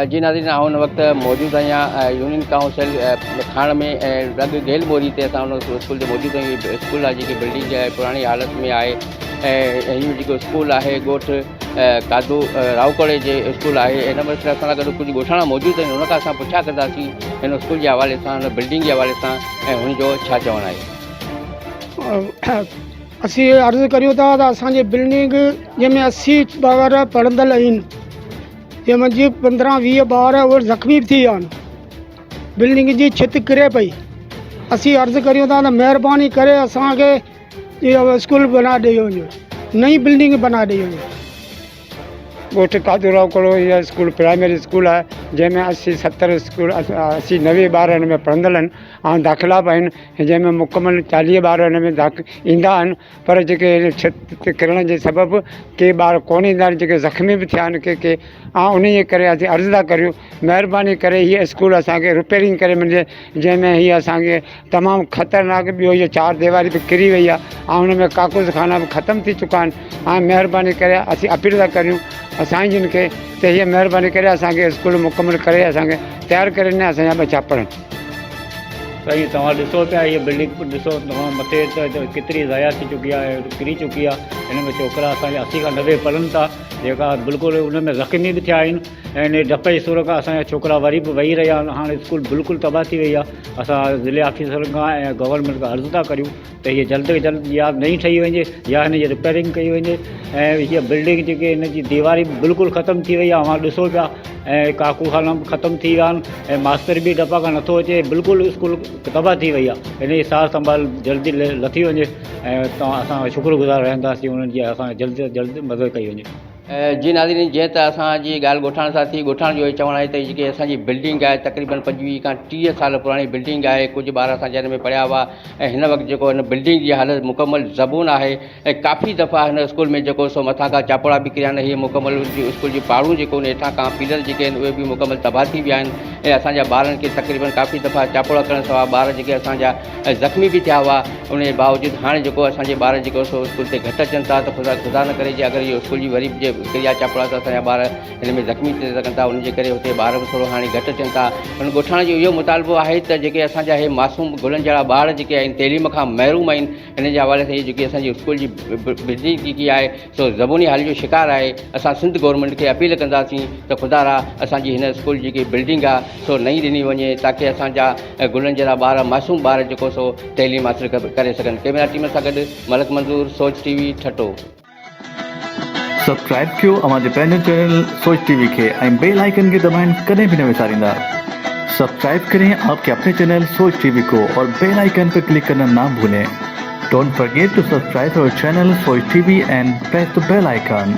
जी नाज़रीन, आउं हिन वक़्तु मौजूदु आहियां यूनियन काउंसिल थाण में लॻ गेल ॿोरी ते असां हुन स्कूल ते मौजूदु आहियूं। हीअ स्कूल आहे जेकी बिल्डिंग आहे पुराणी हालत में आहे ऐं हीअ जेको स्कूल आहे ॻोठ कादू रावकोड़े जे स्कूल आहे। हिन मसइले सां गॾु कुझु ॻोठाणा मौजूदु आहिनि, हुन खां असां पुछा कंदासीं हिन स्कूल जे हवाले सां, हिन बिल्डिंग जे हवाले सां ऐं हुनजो छा चवणु आहे। असीं अर्ज़ु करियूं था त असांजी बिल्डिंग जंहिंमें 80 ॿार पढ़ंदड़ आहिनि, जंहिंमें जी 15-20 ॿार उहे ज़ख़्मी बि थी विया आहिनि। बिल्डिंग जी छित किरे पई। असीं अर्ज़ु करियूं था त महिरबानी करे असांखे इहो स्कूल बना ॾेई वञो, नई बिल्डिंग बना ॾेई वञो। ॻोठ कादू रावकोड़ो इहा स्कूल प्राइमरी स्कूल आहे, जंहिंमें 80-70 स्कूल 80-90 ॿार हिन में पढ़ंदड़ आहिनि ऐं दाख़िला बि आहिनि, जंहिंमें मुकमल 40 ॿार हिन में ईंदा आहिनि। पर जेके छित किरण जे सबबु के ॿार कोन ईंदा आहिनि, जेके ज़ख़्मी बि थिया आहिनि के ऐं उन जे करे असीं अर्ज़ु था करियूं महिरबानी करे हीअ स्कूल असांखे रिपेयरिंग करे मिले, जंहिंमें हीअ असांखे तमामु ख़तरनाक ॿियो इहो 4 दीवारी बि किरी वई आहे ऐं हुन में काकूस खाना बि ख़तमु थी चुका आहिनि। ऐं महिरबानी करे असीं अपील था करियूं असांजिन खे त हीअ महिरबानी करे असांखे स्कूल मुकमल करे असांखे तयारु करे ॾिने असांजा बच्चा पढ़नि। साईं तव्हां ॾिसो पिया हीअ बिल्डिंग ॾिसो तव्हां मथे त केतिरी ज़ाया थी चुकी आहे, किरी चुकी आहे। हिन में छोकिरा असांजा 80 खां 90 पढ़नि था, जेका बिल्कुलु उन में ज़ख़्मी बि थिया आहिनि ऐं इन डप जी सूर खां असांजा छोकिरा वरी बि वेही रहिया आहिनि। हाणे स्कूल बिल्कुलु तबाह थी वई आहे। असां ज़िले ऑफिसरनि खां ऐं गवर्नमेंट खां अर्ज़ु था करियूं त हीअ जल्द खां जल्द या नई ठही वञे या हिन जी रिपेयरिंग कई वञे ऐं हीअ बिल्डिंग जेके हिन जी दीवारी बिल्कुलु ख़तमु थी वई आहे। तव्हां ॾिसो पिया ऐं काकू खाना बि ख़तमु थी विया आहिनि ऐं मास्तर बि डपा खां नथो अचे, बिल्कुलु स्कूल तबाह थी वई आहे। हिन जी सार संभाल जल्दी लथी वञे ऐं तव्हां असां शुक्रगुज़ार रहंदासीं उन्हनि जी असां जल्द सां जल्द मदद कई वञे। जी नाज़रीन, जीअं त असांजी ॻाल्हि ॻोठाण सां थी, ॻोठाण जो चवणु आहे त जेकी असांजी बिल्डिंग आहे तक़रीबन 25 खां 30 साल पुराणी बिल्डिंग आहे। कुझु ॿार असांजे हिन में पढ़िया हुआ ऐं हिन वक़्तु जेको हिन बिल्डिंग जी हालत मुकमल ज़बून आहे ऐं काफ़ी दफ़ा हिन स्कूल में जेको सो मथां खां चापोड़ा बि किरिया आहिनि। हीअ मुकमल स्कूल जी पाड़ूं जेको हेठां खां पिलर जेके आहिनि उहे बि मुकमल तबाह थी विया आहिनि ऐं असांजा ॿारनि खे तक़रीबन काफ़ी दफ़ा चापोड़ा करण सवा ॿार जेके असांजा ज़ख़्मी बि थिया हुआ। उन जे बावजूदि हाणे जेको असांजे ॿार जेको सो स्कूल ते घटि अचनि था त ख़ुदा न करे जे अगरि इहो स्कूल जी वरी जे किरिया चापोड़ा असांजा ॿार हिन में ज़ख़्मी थी सघनि था, उनजे करे हुते ॿार बि थोरो हाणे घटि अचनि था। हुन ॻोठाण जो इहो मुतालबो आहे त जेके असांजा इहे मासूम गुलनि जहिड़ा ॿार जेके आहिनि तइलीम खां महरूम आहिनि, हिन जे हवाले सां जेकी असांजी स्कूल जी बिल्डिंग जेकी आहे सो ज़बूनी हाल जो शिकार आहे। असां सिंध गवर्नमेंट खे अपील कंदासीं त ख़ुदा असांजी हिन स्कूल जी जेकी बिल्डिंग आहे सो नई ॾिनी वञे ताकी असांजा गुलनि जहिड़ा ॿार मासूम ॿार जेको सो तइलीम हासिल करे सघनि। कैमरा टीम सां गॾु मलक मंज़ूर, सोच टीवी, ठटो। सब्सक्राइब कयो हमारे पैनल चैनल सोच टीवी के बेल आइकन के दबाएं कदें भी न विसारिंदा। सब्सक्राइब करें आपके अपने चैनल सोच टीवी को और बेल आइकन पर क्लिक करना ना भूलें। Don't forget to subscribe our channel Soch TV and press the bell icon.